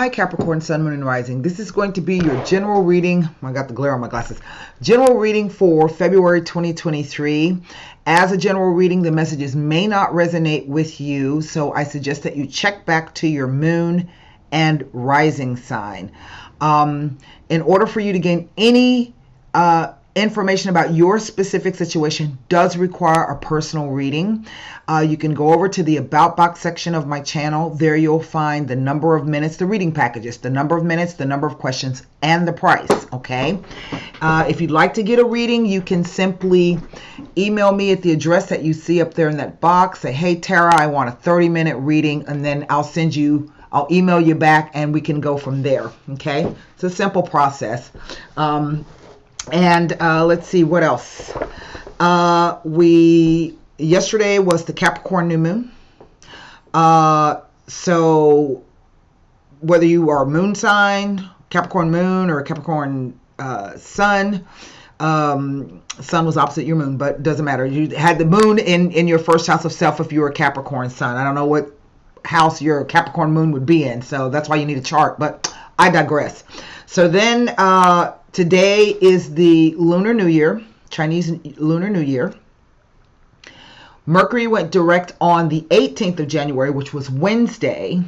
Hi Capricorn, Sun, Moon, and Rising. This is going to be your general reading. I got the glare on my glasses. General reading for February 2023. As a general reading, the messages may not resonate with you, so I suggest that you check back to your moon and rising sign. In order for you to gain any information about your specific situation does require a personal reading. You can go over to the About Box section of my channel. There you'll find the number of minutes, the reading packages, the number of minutes, the number of questions, and the price, okay? If you'd like to get a reading, you can simply email me at the address that you see up there in that box. Say, hey, Tara, I want a 30-minute reading, and then I'll email you back, and we can go from there, okay? It's a simple process. Let's see what else. Yesterday was the Capricorn new moon. So whether you are moon sign, Capricorn moon, or Capricorn sun, sun was opposite your moon, but it doesn't matter. You had the moon in your first house of self if you were a Capricorn sun. I don't know what house your Capricorn moon would be in, so that's why you need a chart, but I digress. So then today is the Lunar New Year, Chinese Lunar New Year. Mercury went direct on the 18th of January, which was Wednesday.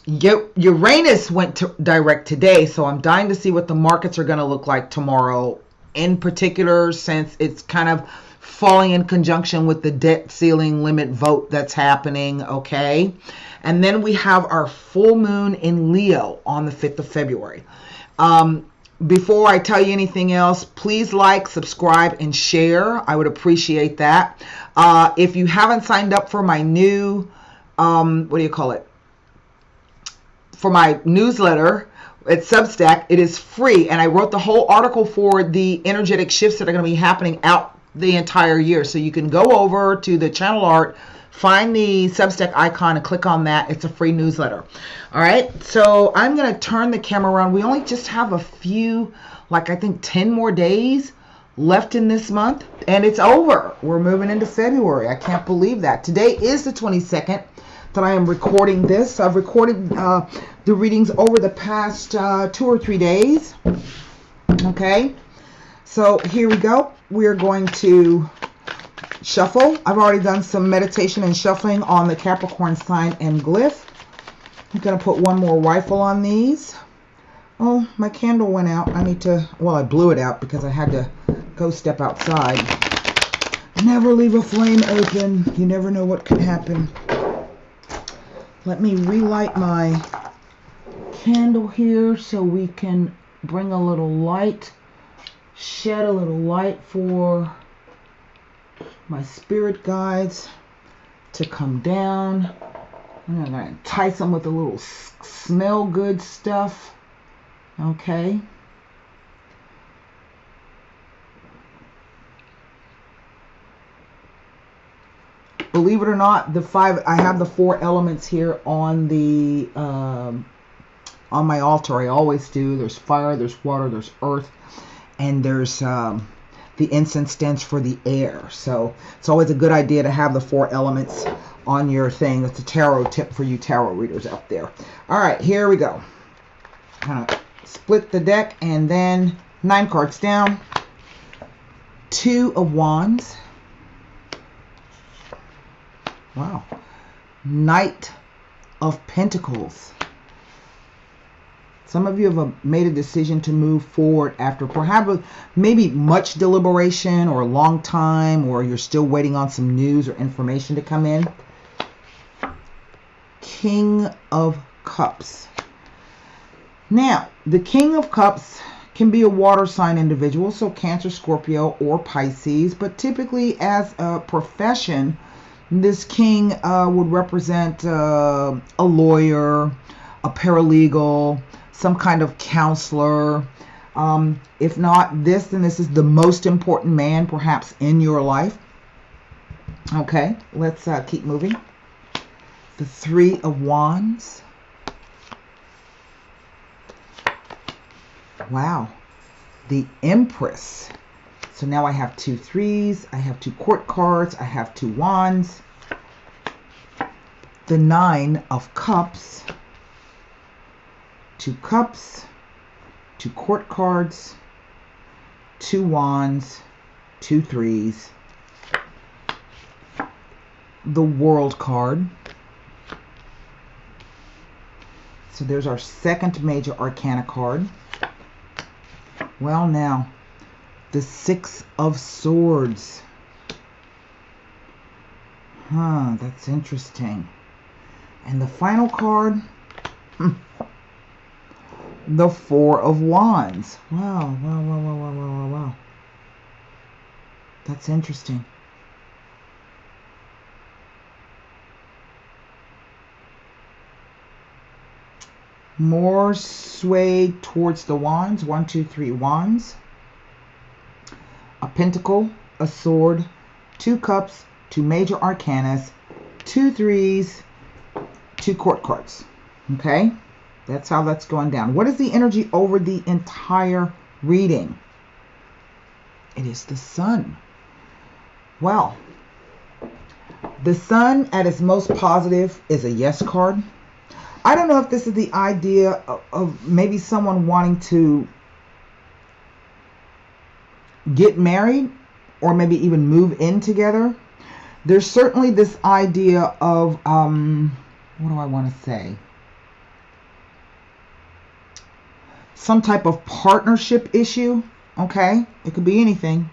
Uranus went direct today, so I'm dying to see what the markets are going to look like tomorrow, in particular since it's kind of falling in conjunction with the debt ceiling limit vote that's happening, okay? And then we have our full moon in Leo on the 5th of February. Before I tell you anything else, please like, subscribe, and share. I would appreciate that. If you haven't signed up for my new, for my newsletter at Substack, it is free. And I wrote the whole article for the energetic shifts that are going to be happening out the entire year. So you can go over to the channel art, find the Substack icon, and click on that. It's a free newsletter. All right, so I'm going to turn the camera around. We only just have a few, I think 10 more days left in this month, and it's over. We're moving into February. I can't believe that. Today is the 22nd that I am recording this. I've recorded the readings over the past 2 or 3 days. Okay, so here we go. We're going to shuffle. I've already done some meditation and shuffling on the Capricorn sign and glyph. I'm going to put one more rifle on these. Oh, my candle went out. I blew it out because I had to go step outside. Never leave a flame open. You never know what could happen. Let me relight my candle here so we can bring a little light, shed a little light for my spirit guides to come down. I'm going to entice them with a little smell good stuff. Okay. Believe it or not, I have the 4 elements here on the on my altar. I always do. There's fire, there's water, there's earth, and there's the incense stands for the air. So it's always a good idea to have the 4 elements on your thing. That's a tarot tip for you tarot readers out there. All right, here we go. Split the deck, and then 9 cards down. 2 of Wands. Wow. Knight of Pentacles. Some of you have made a decision to move forward after perhaps maybe much deliberation or a long time, or you're still waiting on some news or information to come in. King of Cups. Now, the King of Cups can be a water sign individual, so Cancer, Scorpio, or Pisces, but typically as a profession, this king would represent a lawyer, a paralegal, some kind of counselor. If not this, then this is the most important man perhaps in your life. Okay, let's keep moving. The 3 of Wands. Wow. The Empress. So now I have 2 3s, I have 2 court cards, I have 2 wands. The 9 of Cups. 2 cups, 2 court cards, 2 wands, 2 threes, the world card. So there's our second major arcana card. Well, now, the 6 of swords. That's interesting. And the final card, the 4 of wands. Wow. That's interesting. More swayed towards the wands. 1, 2, 3 wands. A pentacle, a sword, 2 cups, 2 major arcanas, 2 threes, 2 court cards. Okay? That's how that's going down. What is the energy over the entire reading? It is the sun. Well, the sun at its most positive is a yes card. I don't know if this is the idea of maybe someone wanting to get married or maybe even move in together. There's certainly this idea of, what do I want to say? Some type of partnership issue, okay? It could be anything.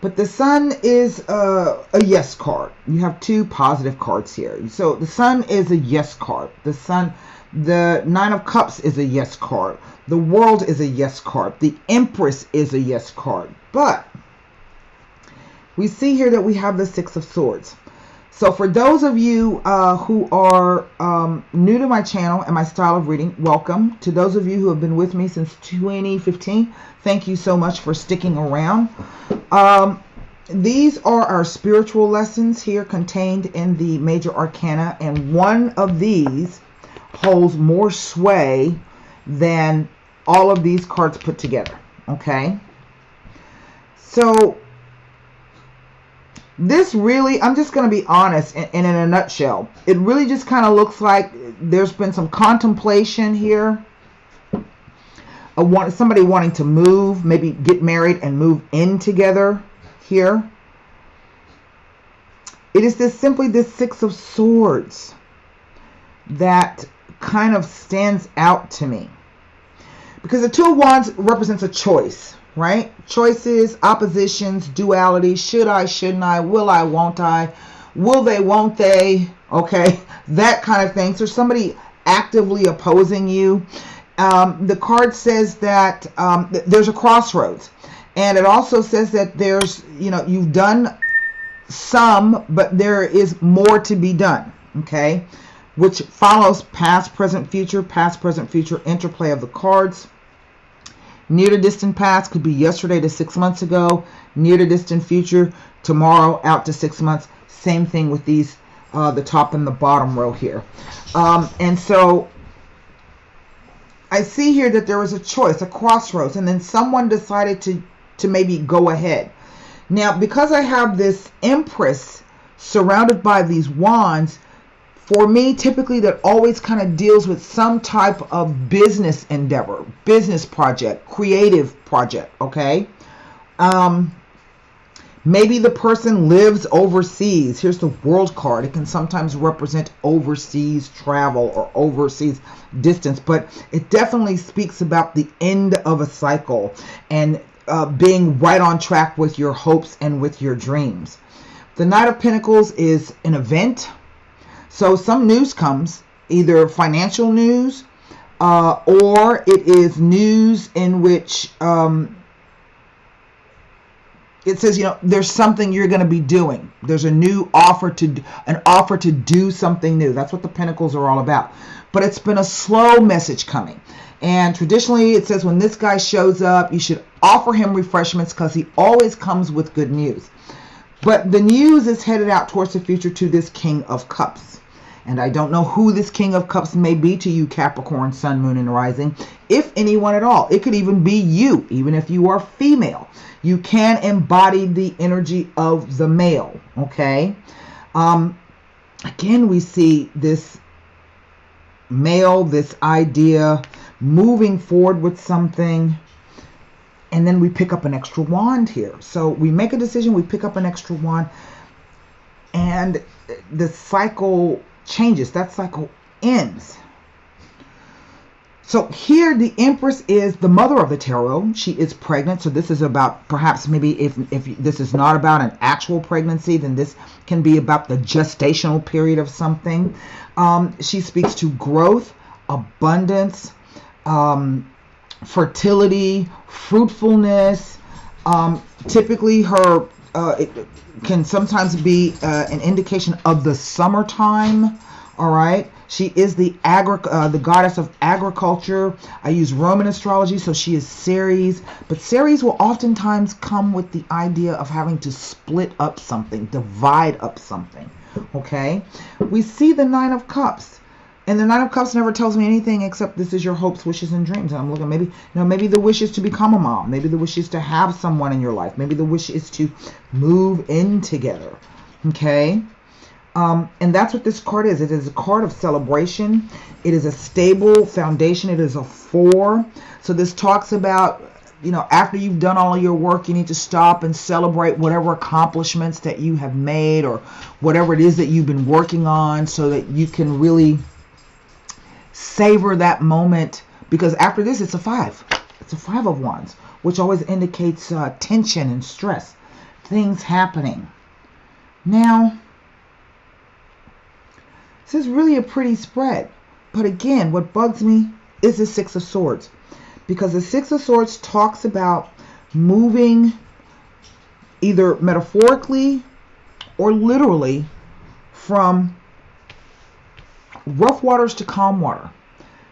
But the sun is a yes card. You have 2 positive cards here. So the sun is a yes card. The sun, the 9 of cups is a yes card. The world is a yes card. The empress is a yes card. But we see here that we have the 6 of swords. So for those of you who are new to my channel and my style of reading, welcome. To those of you who have been with me since 2015, thank you so much for sticking around. These are our spiritual lessons here contained in the major arcana, and one of these holds more sway than all of these cards put together. Okay? So this really, I'm just going to be honest, and in a nutshell, it really just kind of looks like there's been some contemplation here. Somebody wanting to move, maybe get married and move in together here. It is simply this 6 of swords that kind of stands out to me. Because the 2 of wands represents a choice, right? Choices, oppositions, duality. Should I, shouldn't I? Will I, won't I? Will they, won't they? Okay, that kind of thing. So somebody actively opposing you. The card says that there's a crossroads. And it also says that there's, you've done some, but there is more to be done. Okay, which follows past, present, future interplay of the cards. Near to distant past could be yesterday to 6 months ago. Near to distant future, tomorrow out to 6 months. Same thing with these, the top and the bottom row here. And so I see here that there was a choice, a crossroads, and then someone decided to maybe go ahead. Now, because I have this empress surrounded by these wands, for me, typically that always kind of deals with some type of business endeavor, business project, creative project, okay? Maybe the person lives overseas. Here's the world card. It can sometimes represent overseas travel or overseas distance, but it definitely speaks about the end of a cycle and being right on track with your hopes and with your dreams. The Knight of Pentacles is an event. So some news comes, either financial news or it is news in which it says, there's something you're going to be doing. There's a new offer to do something new. That's what the Pentacles are all about. But it's been a slow message coming. And traditionally it says when this guy shows up, you should offer him refreshments because he always comes with good news. But the news is headed out towards the future to this King of Cups. And I don't know who this King of Cups may be to you, Capricorn, Sun, Moon, and Rising, if anyone at all. It could even be you, even if you are female. You can embody the energy of the male, okay? Again, we see this male, this idea, moving forward with something. And then we pick up an extra wand here. So we make a decision, we pick up an extra wand, and the cycle changes. That cycle ends. So here the Empress is the mother of the tarot. She is pregnant. So this is about, perhaps maybe if this is not about an actual pregnancy, then this can be about the gestational period of something. She speaks to growth, abundance, fertility, fruitfulness. Typically her it can sometimes be an indication of the summertime. All right. She is the goddess of agriculture. I use Roman astrology, so she is Ceres. But Ceres will oftentimes come with the idea of having to split up something, divide up something. Okay. We see the Nine of Cups. And the Nine of Cups never tells me anything except this is your hopes, wishes, and dreams. And I'm looking, maybe the wish is to become a mom. Maybe the wish is to have someone in your life. Maybe the wish is to move in together. Okay. And that's what this card is. It is a card of celebration. It is a stable foundation. It is a 4. So this talks about, after you've done all of your work, you need to stop and celebrate whatever accomplishments that you have made or whatever it is that you've been working on, so that you can really savor that moment. Because after this, it's a 5. It's a 5 of Wands, which always indicates tension and stress, things happening. Now, this is really a pretty spread. But again, what bugs me is the 6 of Swords. Because the 6 of Swords talks about moving either metaphorically or literally from rough waters to calm water.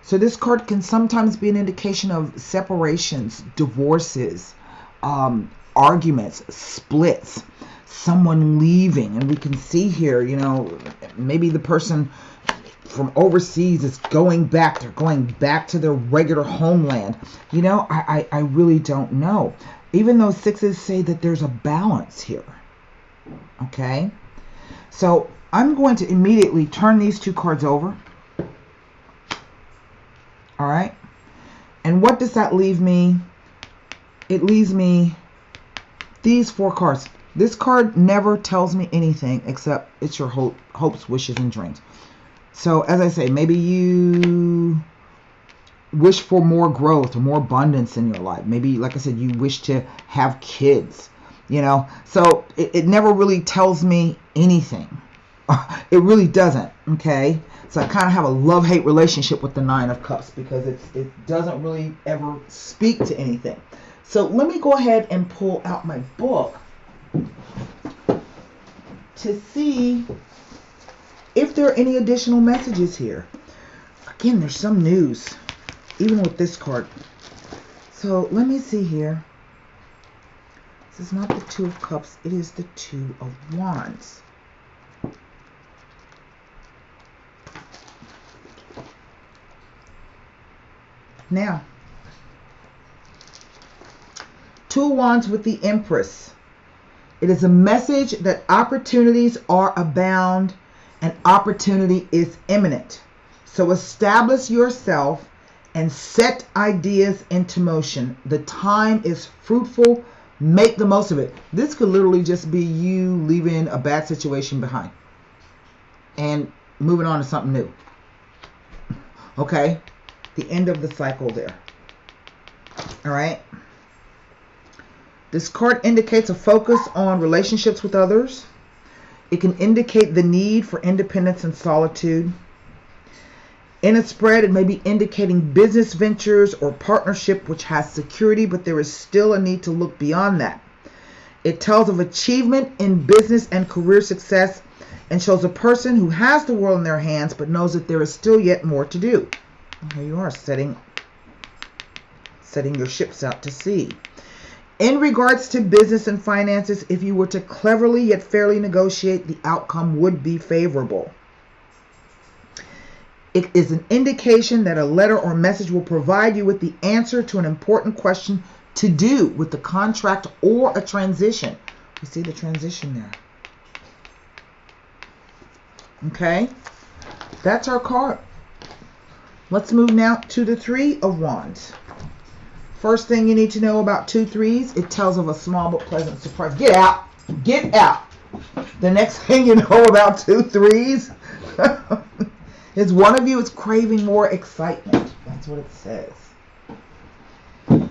So this card can sometimes be an indication of separations, divorces, arguments, splits, someone leaving. And we can see here, maybe the person from overseas is going back. They're going back to their regular homeland. I really don't know. Even though 6s say that there's a balance here. Okay. So I'm going to immediately turn these 2 cards over. All right. And what does that leave me? It leaves me these 4 cards. This card never tells me anything except it's your hopes, wishes, and dreams. So as I say, maybe you wish for more growth or more abundance in your life. Maybe, like I said, you wish to have kids, So it never really tells me anything. It really doesn't, okay? So I kind of have a love-hate relationship with the Nine of Cups because it doesn't really ever speak to anything. So let me go ahead and pull out my book to see if there are any additional messages here. Again, there's some news, even with this card. So let me see here. This is not the 2 of Cups. It is the 2 of Wands. Now, 2 of Wands with the Empress. It is a message that opportunities are abound and opportunity is imminent. So establish yourself and set ideas into motion. The time is fruitful. Make the most of it. This could literally just be you leaving a bad situation behind and moving on to something new. Okay? The end of the cycle there. All right? This card indicates a focus on relationships with others. It can indicate the need for independence and solitude. In a spread, it may be indicating business ventures or partnership which has security, but there is still a need to look beyond that. It tells of achievement in business and career success and shows a person who has the world in their hands but knows that there is still yet more to do. Here you are, setting your ships out to sea. In regards to business and finances, if you were to cleverly yet fairly negotiate, the outcome would be favorable. It is an indication that a letter or message will provide you with the answer to an important question to do with the contract or a transition. You see the transition there. Okay? That's our card. Let's move now to the Three of Wands. First thing you need to know about 2 3s, it tells of a small but pleasant surprise. Get out. Get out. The next thing you know about 2 3s is one of you is craving more excitement. That's what it says.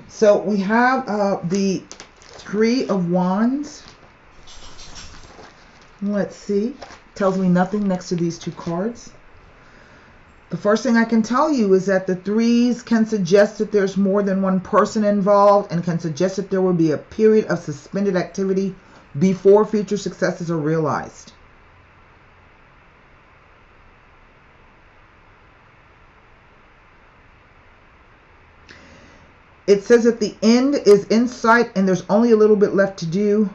So we have the 3 of Wands. Let's see. Tells me nothing next to these 2 cards. The first thing I can tell you is that the 3s can suggest that there's more than one person involved and can suggest that there will be a period of suspended activity before future successes are realized. It says that the end is in sight and there's only a little bit left to do.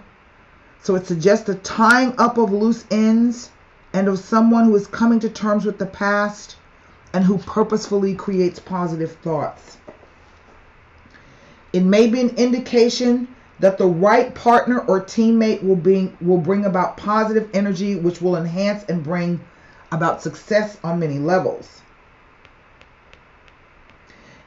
So it suggests the tying up of loose ends and of someone who is coming to terms with the past and who purposefully creates positive thoughts. It may be an indication that the right partner or teammate will bring about positive energy, which will enhance and bring about success on many levels.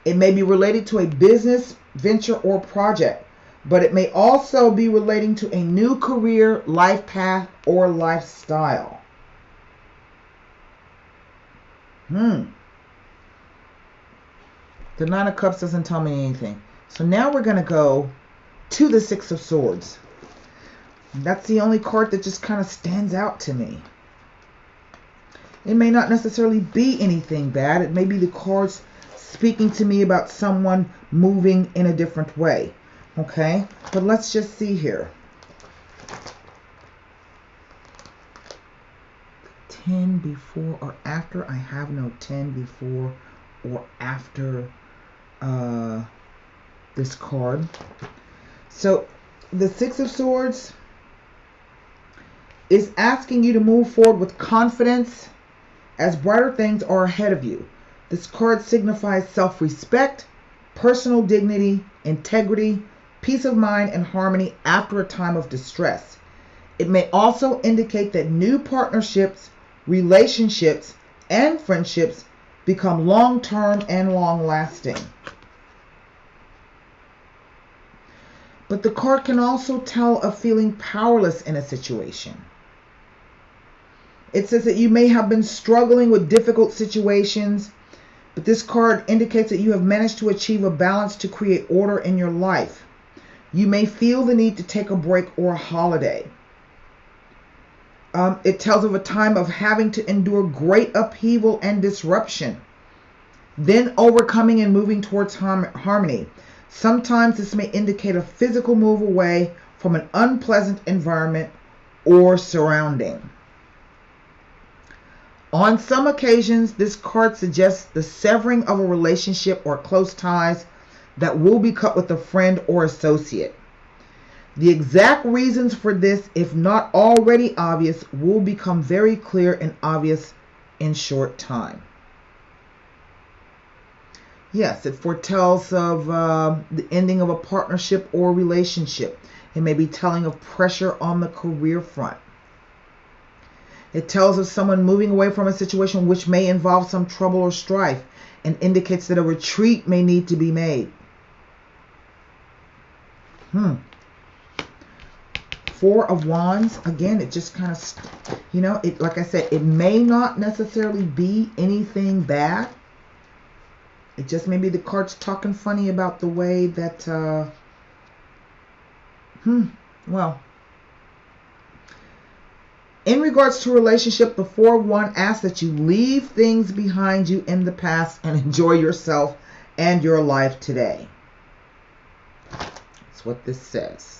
It may be related to a business, venture, or project, but it may also be relating to a new career, life path, or lifestyle. The 9 of Cups doesn't tell me anything. So now we're going to go to the 6 of Swords. That's the only card that just kind of stands out to me. It may not necessarily be anything bad. It may be the cards speaking to me about someone moving in a different way. Okay? But let's just see here. 10 before or after. I have no 10 before or after this card. So the 6 of Swords is asking you to move forward with confidence as brighter things are ahead of you. This card signifies self-respect, personal dignity, integrity, peace of mind, and harmony after a time of distress. It may also indicate that new partnerships, relationships, and friendships become long-term and long-lasting. But the card can also tell of feeling powerless in a situation. It says that you may have been struggling with difficult situations, but this card indicates that you have managed to achieve a balance to create order in your life. You may feel the need to take a break or a holiday. It tells of a time of having to endure great upheaval and disruption, then overcoming and moving towards harmony. Sometimes this may indicate a physical move away from an unpleasant environment or surrounding. On some occasions, this card suggests the severing of a relationship or close ties that will be cut with a friend or associate. The exact reasons for this, if not already obvious, will become very clear and obvious in short time. Yes, it foretells of the ending of a partnership or relationship. It may be telling of pressure on the career front. It tells of someone moving away from a situation which may involve some trouble or strife and indicates that a retreat may need to be made. 4 of Wands, again, it just kind of, it, like I said, it may not necessarily be anything bad. It just may be the cards talking funny about the way that, well, in regards to relationship, the 4 of Wands asks that you leave things behind you in the past and enjoy yourself and your life today. That's what this says.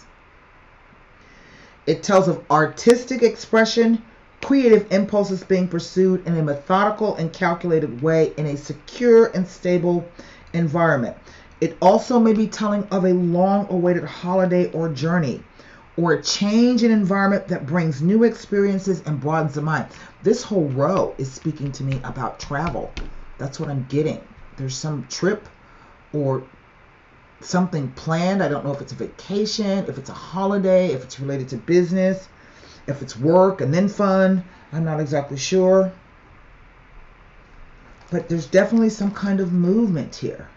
It tells of artistic expression, creative impulses being pursued in a methodical and calculated way in a secure and stable environment. It also may be telling of a long-awaited holiday or journey, or a change in environment that brings new experiences and broadens the mind. This whole row is speaking to me about travel. That's what I'm getting. There's some trip or something planned. I don't know if it's a vacation, if it's a holiday, if it's related to business, if it's work and then fun. I'm not exactly sure. But there's definitely some kind of movement here.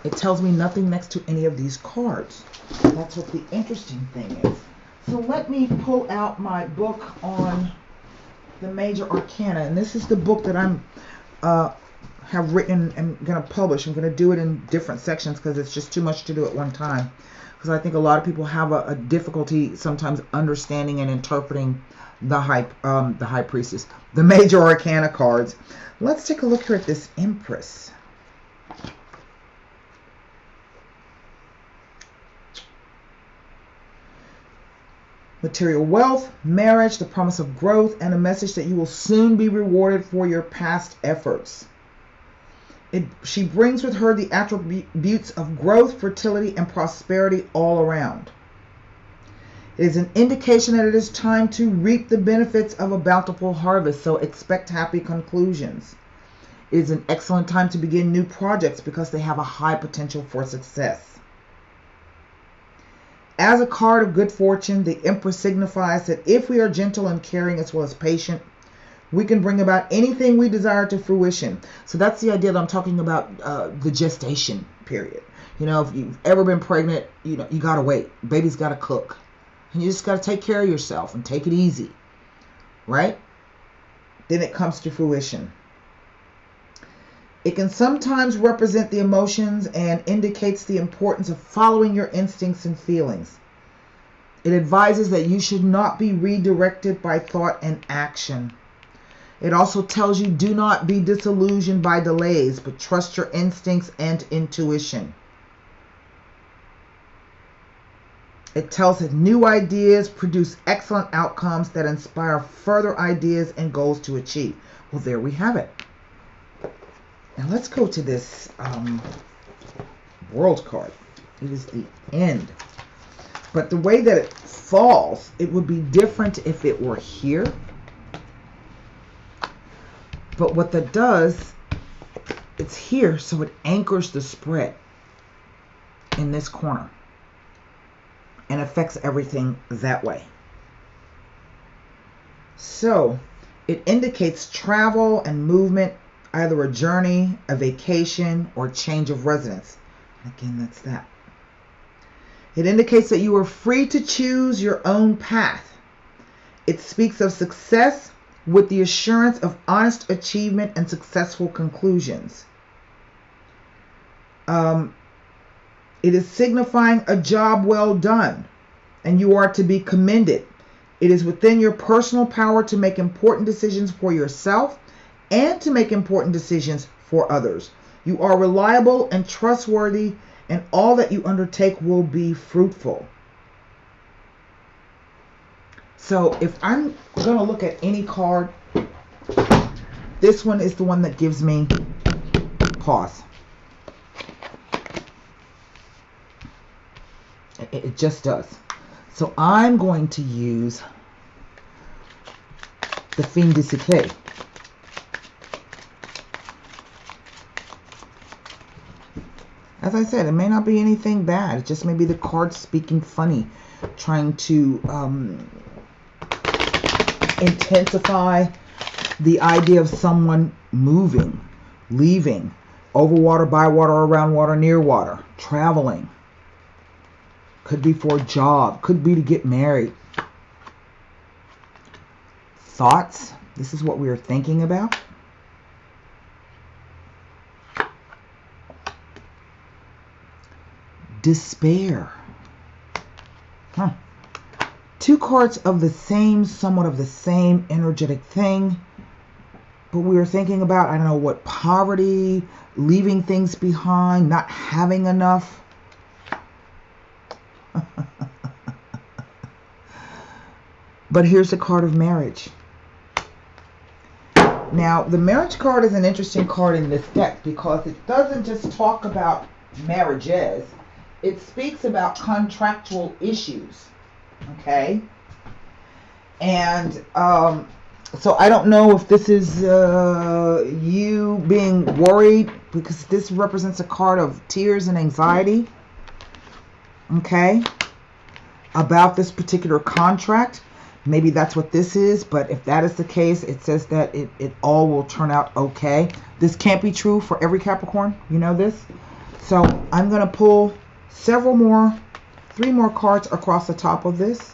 It tells me nothing next to any of these cards. That's what the interesting thing is. So let me pull out my book on the major arcana. And this is the book that I'm have written and going to publish. I'm going to do it in different sections because it's just too much to do at one time. Because I think a lot of people have a difficulty sometimes understanding and interpreting the high priestess, the major arcana cards. Let's take a look here at this Empress. Material wealth, marriage, the promise of growth, and a message that you will soon be rewarded for your past efforts. She brings with her the attributes of growth, fertility, and prosperity all around. It is an indication that it is time to reap the benefits of a bountiful harvest, so expect happy conclusions. It is an excellent time to begin new projects because they have a high potential for success. As a card of good fortune, the Empress signifies that if we are gentle and caring as well as patient, we can bring about anything we desire to fruition. So that's the idea that I'm talking about, the gestation period. You know, if you've ever been pregnant, you know, you got to wait. Baby's got to cook. And you just got to take care of yourself and take it easy. Right? Then it comes to fruition. It can sometimes represent the emotions and indicates the importance of following your instincts and feelings. It advises that you should not be redirected by thought and action. It also tells you do not be disillusioned by delays, but trust your instincts and intuition. It tells that new ideas produce excellent outcomes that inspire further ideas and goals to achieve. Well, there we have it. Now let's go to this World card. It is the end. But the way that it falls, it would be different if it were here. But what that does, it's here, so it anchors the spread in this corner and affects everything that way. So it indicates travel and movement, either a journey, a vacation, or change of residence. Again, that's that. It indicates that you are free to choose your own path. It speaks of success with the assurance of honest achievement and successful conclusions. It is signifying a job well done, and you are to be commended. It is within your personal power to make important decisions for yourself and to make important decisions for others. You are reliable and trustworthy, and all that you undertake will be fruitful. So if I'm going to look at any card, this one is the one that gives me pause. It just does. So I'm going to use the Fin de Siècle. As I said, it may not be anything bad. It just may be the card speaking funny, trying to intensify the idea of someone moving, leaving, over water, by water, around water, near water, traveling. Could be for a job. Could be to get married. Thoughts. This is what we are thinking about. Despair. Two cards of the same, somewhat of the same energetic thing. But we are thinking about, I don't know what, poverty, leaving things behind, not having enough. But here's the card of marriage. Now, the marriage card is an interesting card in this deck because it doesn't just talk about marriages. It speaks about contractual issues. Okay? And so I don't know if this is you being worried, because this represents a card of tears and anxiety. Okay? About this particular contract. Maybe that's what this is, but if that is the case, it says that it all will turn out okay. This can't be true for every Capricorn. You know this? So I'm going to pull several more, 3 more cards across the top of this.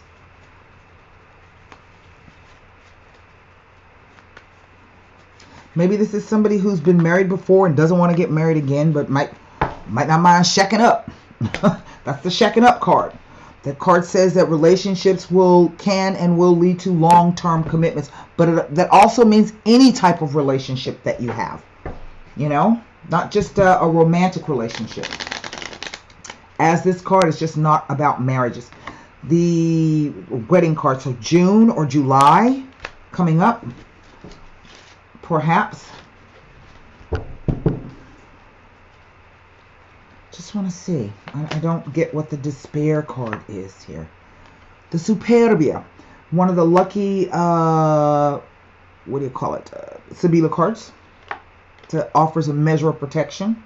Maybe this is somebody who's been married before and doesn't want to get married again, but might not mind shacking up. That's the shacking up card. The card says that relationships can and will lead to long-term commitments, but that also means any type of relationship that you have, you know, not just a romantic relationship. As this card is just not about marriages. The wedding card, so June or July coming up, perhaps. Just want to see. I don't get what the despair card is here. The Superbia, one of the lucky, what do you call it? Sibila cards. That offers a measure of protection.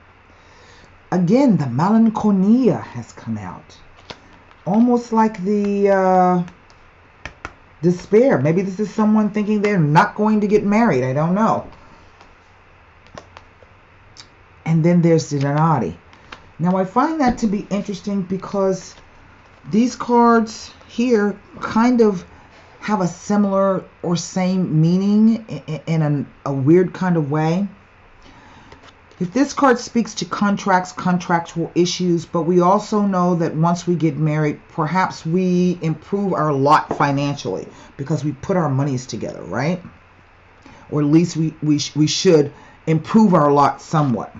Again, the Melancholia has come out. Almost like the despair. Maybe this is someone thinking they're not going to get married. I don't know. And then there's the Denari. Now, I find that to be interesting because these cards here kind of have a similar or same meaning in a weird kind of way. If this card speaks to contracts, contractual issues, but we also know that once we get married, perhaps we improve our lot financially because we put our monies together, right? Or at least we should improve our lot somewhat.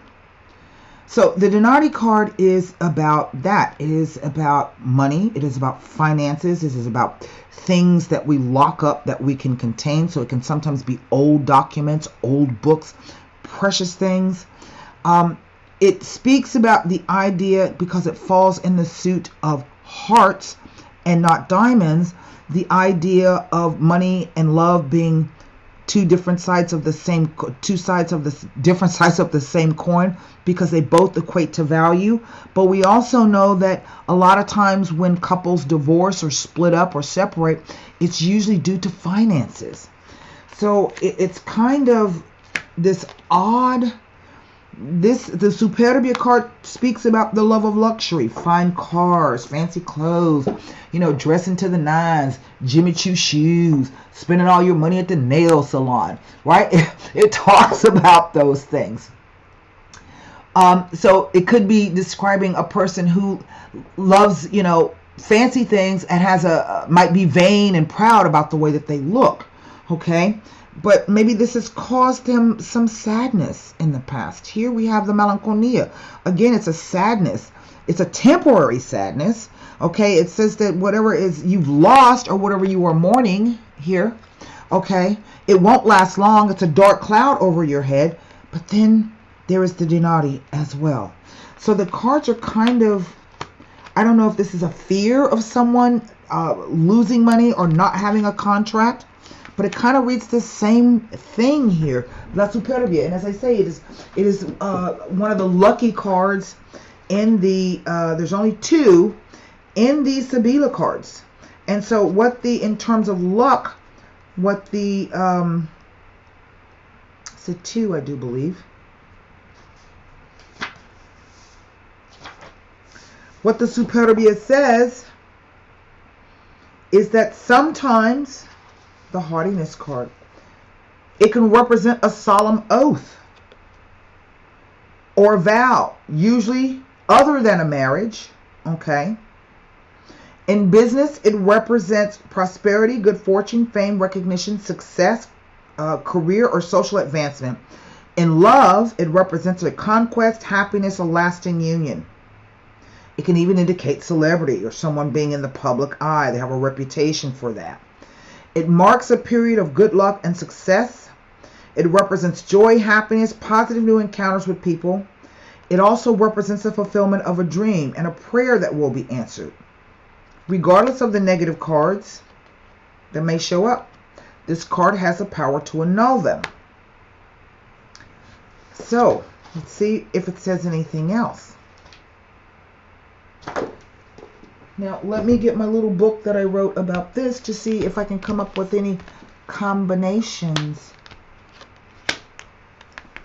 So the Denari card is about that. It is about money. It is about finances. It is about things that we lock up that we can contain. So it can sometimes be old documents, old books, precious things. It speaks about the idea, because it falls in the suit of hearts and not diamonds, the idea of money and love being different sides of the same coin, because they both equate to value. But we also know that a lot of times when couples divorce or split up or separate, it's usually due to finances. So it's kind of this odd. The Superbia card speaks about the love of luxury, fine cars, fancy clothes, you know, dressing to the nines, Jimmy Choo shoes, spending all your money at the nail salon, right? It talks about those things. So it could be describing a person who loves, you know, fancy things and might be vain and proud about the way that they look, okay? But maybe this has caused them some sadness in the past. Here we have the Melancholia. Again, it's a sadness. It's a temporary sadness. Okay, it says that whatever is you've lost or whatever you are mourning here, okay, it won't last long. It's a dark cloud over your head. But then there is the Denari as well. So the cards are kind of, I don't know if this is a fear of someone losing money or not having a contract. But it kind of reads the same thing here, La Superbia. And as I say, it is one of the lucky cards in the, there's only 2 in the Sibila cards. And so in terms of luck, it's a 2, I do believe. What the Superbia says is that sometimes, the hardiness card, it can represent a solemn oath or vow, usually other than a marriage, okay? In business, it represents prosperity, good fortune, fame, recognition, success, career, or social advancement. In love, it represents a conquest, happiness, a lasting union. It can even indicate celebrity or someone being in the public eye. They have a reputation for that. It marks a period of good luck and success. It represents joy, happiness, positive new encounters with people. It also represents the fulfillment of a dream and a prayer that will be answered. Regardless of the negative cards that may show up, this card has the power to annul them. So, let's see if it says anything else. Now, let me get my little book that I wrote about this to see if I can come up with any combinations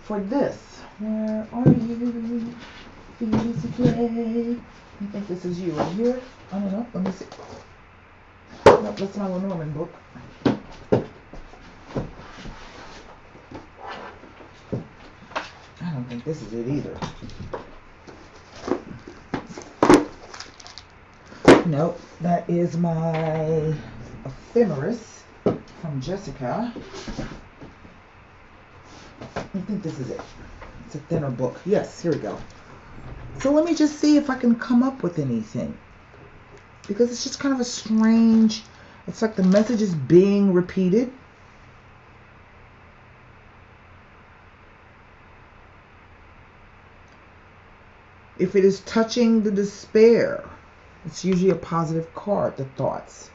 for this. Where are you? Physically. I think this is you right here. I don't know. Let me see. Nope, that's my Lenormand book. I don't think this is it either. Nope, that is my Ephemeris from Jessica. I think this is it. It's a thinner book. Yes, here we go. So let me just see if I can come up with anything. Because it's just kind of a strange, it's like the message is being repeated. If it is touching the despair, it's usually a positive card, the thoughts.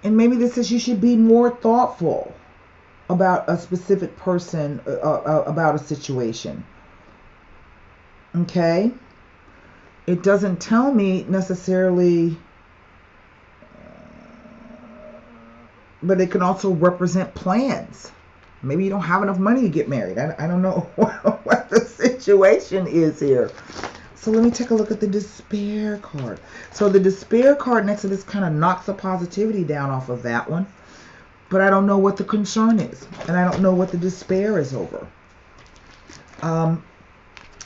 And maybe this says you should be more thoughtful about a specific person, about a situation. Okay? It doesn't tell me necessarily, but it can also represent plans. Maybe you don't have enough money to get married. I don't know what the situation is here. So let me take a look at the despair card. So the despair card next to this kind of knocks the positivity down off of that one. But I don't know what the concern is. And I don't know what the despair is over.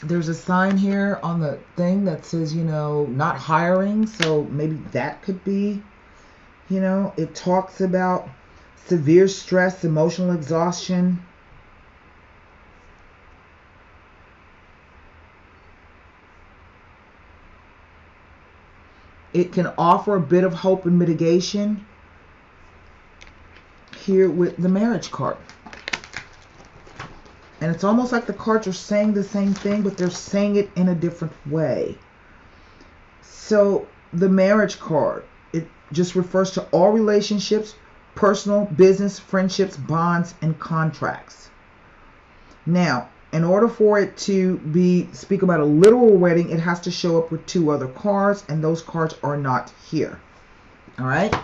There's a sign here on the thing that says, you know, not hiring. So maybe that could be, you know, it talks about severe stress, emotional exhaustion. It can offer a bit of hope and mitigation here with the marriage card. And it's almost like the cards are saying the same thing, but they're saying it in a different way. So the marriage card, it just refers to all relationships, personal, business, friendships, bonds, and contracts. Now, in order for it to speak about a literal wedding, it has to show up with two other cards, and those cards are not here. All right?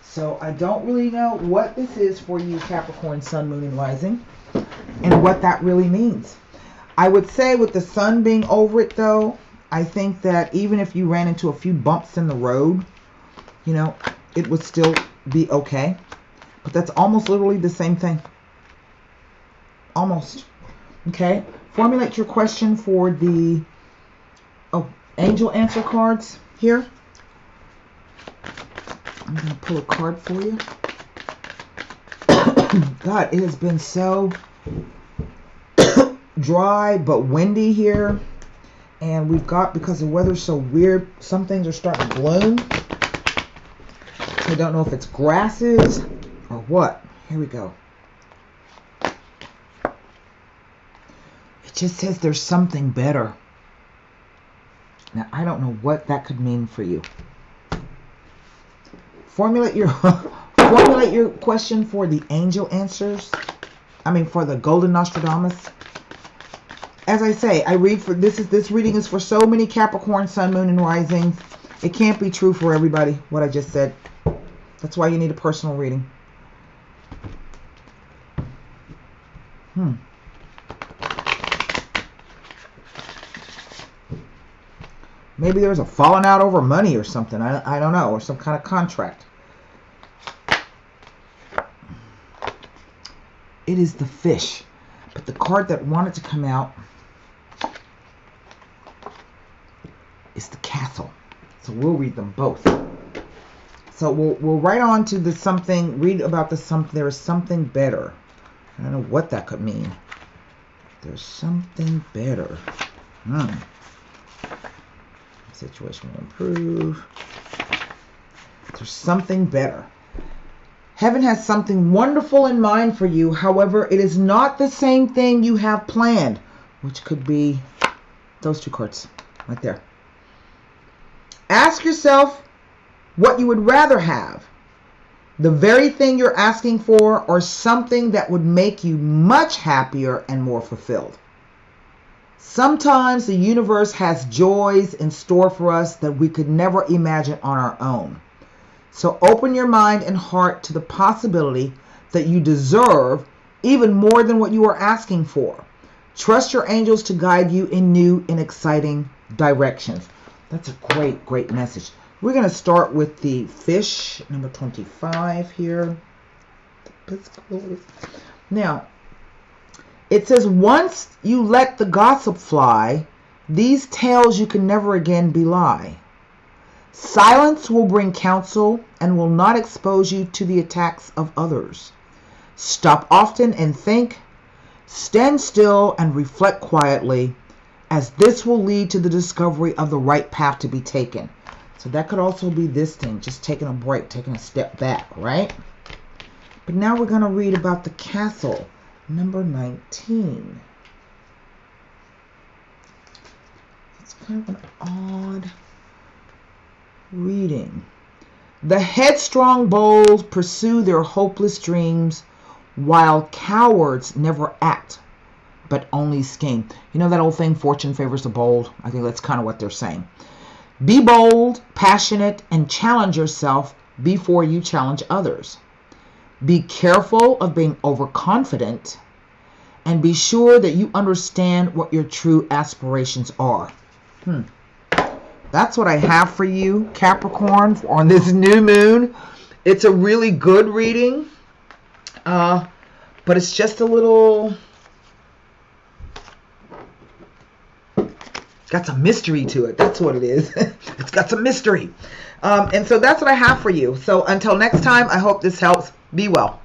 So I don't really know what this is for you, Capricorn, Sun, Moon, and Rising, and what that really means. I would say with the sun being over it, though, I think that even if you ran into a few bumps in the road, you know, it would still be okay. But that's almost literally the same thing. Almost. Okay? Formulate your question for the angel answer cards here. I'm going to pull a card for you. God, it has been so dry but windy here. And we've got, because the weather's so weird, some things are starting to bloom. I don't know if it's grasses or what. Here we go. It just says there's something better. Now, I don't know what that could mean for you. Formulate your question for the angel answers. I mean, for the Golden Nostradamus. As I say, I read for this reading is for so many Capricorn, Sun, Moon, and Rising. It can't be true for everybody, what I just said. That's why you need a personal reading. Maybe there's a falling out over money or something. I don't know. Or some kind of contract. It is the fish. But the card that wanted to come out is the castle. So we'll read them both. So we'll write on to the something, read about the something. There is something better. I don't know what that could mean. There's something better. Situation will improve. There's something better. Heaven has something wonderful in mind for you. However, it is not the same thing you have planned, which could be those two cards right there. Ask yourself what you would rather have. the very thing you're asking for, or something that would make you much happier and more fulfilled. Sometimes the universe has joys in store for us that we could never imagine on our own. So open your mind and heart to the possibility that you deserve even more than what you are asking for. Trust your angels to guide you in new and exciting directions. That's a great, great message. We're going to start with the fish, number 25 here. Now, it says, once you let the gossip fly, these tales you can never again belie. Silence will bring counsel and will not expose you to the attacks of others. Stop often and think. Stand still and reflect quietly, as this will lead to the discovery of the right path to be taken. So that could also be this thing, just taking a break, taking a step back, right? But now we're going to read about the castle, number 19. It's kind of an odd reading. The headstrong bold pursue their hopeless dreams, while cowards never act, but only scheme. You know that old thing, fortune favors the bold? I think that's kind of what they're saying. Be bold, passionate, and challenge yourself before you challenge others. Be careful of being overconfident, and be sure that you understand what your true aspirations are. That's what I have for you, Capricorn, on this new moon. It's a really good reading, but it's just a little... got some mystery to it. That's what it is. It's got some mystery. And so that's what I have for you. So until next time, I hope this helps. Be well.